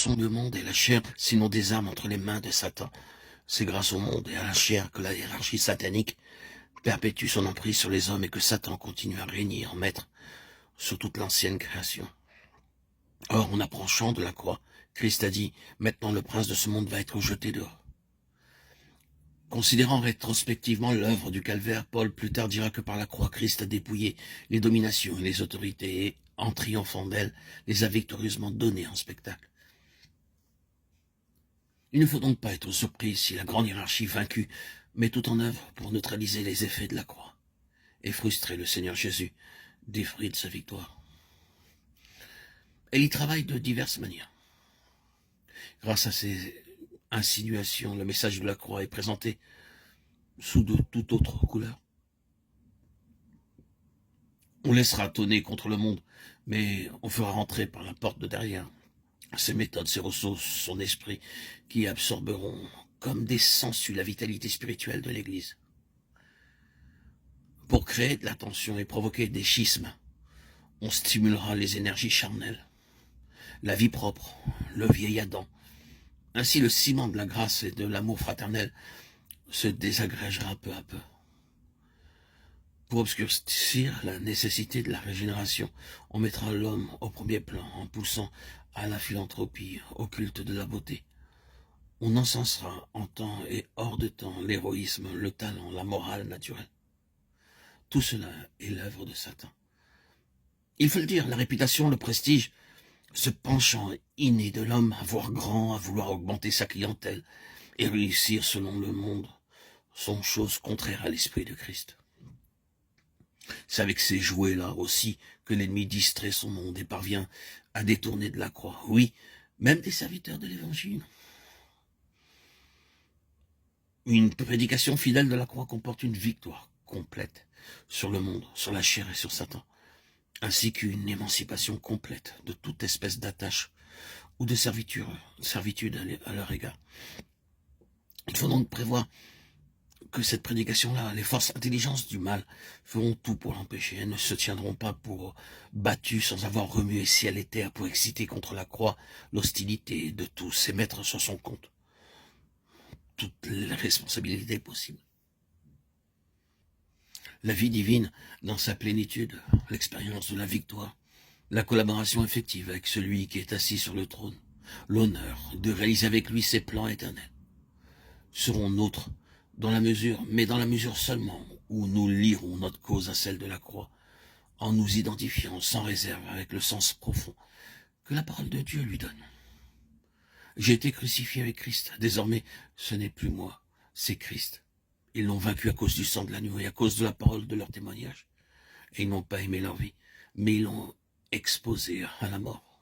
sont le monde et la chair, sinon des armes entre les mains de Satan. C'est grâce au monde et à la chair que la hiérarchie satanique perpétue son emprise sur les hommes et que Satan continue à régner en maître sur toute l'ancienne création. Or, en approchant de la croix, Christ a dit, maintenant le prince de ce monde va être jeté dehors. Considérant rétrospectivement l'œuvre du calvaire, Paul plus tard dira que par la croix, Christ a dépouillé les dominations et les autorités et, en triomphant d'elles, les a victorieusement données en spectacle. Il ne faut donc pas être surpris si la grande hiérarchie vaincue met tout en œuvre pour neutraliser les effets de la croix et frustrer le Seigneur Jésus des fruits de sa victoire. Elle y travaille de diverses manières. Grâce à ces insinuations, le message de la croix est présenté sous de toute autre couleur. On laissera tonner contre le monde, mais on fera rentrer par la porte de derrière ses méthodes, ses ressources, son esprit, qui absorberont comme des sangsues la vitalité spirituelle de l'Église. Pour créer de la tension et provoquer des schismes, on stimulera les énergies charnelles, la vie propre, le vieil Adam. Ainsi, le ciment de la grâce et de l'amour fraternel se désagrégera peu à peu. Pour obscurcir la nécessité de la régénération, on mettra l'homme au premier plan en poussant à la philanthropie, au culte de la beauté. On encensera en temps et hors de temps l'héroïsme, le talent, la morale naturelle. Tout cela est l'œuvre de Satan. Il faut le dire, la réputation, le prestige, ce penchant inné de l'homme à voir grand, à vouloir augmenter sa clientèle et réussir selon le monde, sont choses contraires à l'esprit de Christ. C'est avec ces jouets-là aussi que l'ennemi distrait son monde et parvient à détourner de la croix. Oui, même des serviteurs de l'Évangile. Une prédication fidèle de la croix comporte une victoire complète sur le monde, sur la chair et sur Satan, ainsi qu'une émancipation complète de toute espèce d'attache ou de servitude à leur égard. Il faut donc prévoir que cette prédication-là, les forces intelligentes du mal feront tout pour l'empêcher. Elles ne se tiendront pas pour battues sans avoir remué ciel et terre pour exciter contre la croix l'hostilité de tous et mettre sur son compte toutes les responsabilités possibles. La vie divine dans sa plénitude, l'expérience de la victoire, la collaboration effective avec celui qui est assis sur le trône, l'honneur de réaliser avec lui ses plans éternels, seront nôtres dans la mesure seulement où nous lierons notre cause à celle de la croix, en nous identifiant sans réserve avec le sens profond que la parole de Dieu lui donne. J'ai été crucifié avec Christ. Désormais, ce n'est plus moi, c'est Christ. Ils l'ont vaincu à cause du sang de l'agneau et à cause de la parole de leur témoignage. Et ils n'ont pas aimé leur vie, mais ils l'ont exposé à la mort.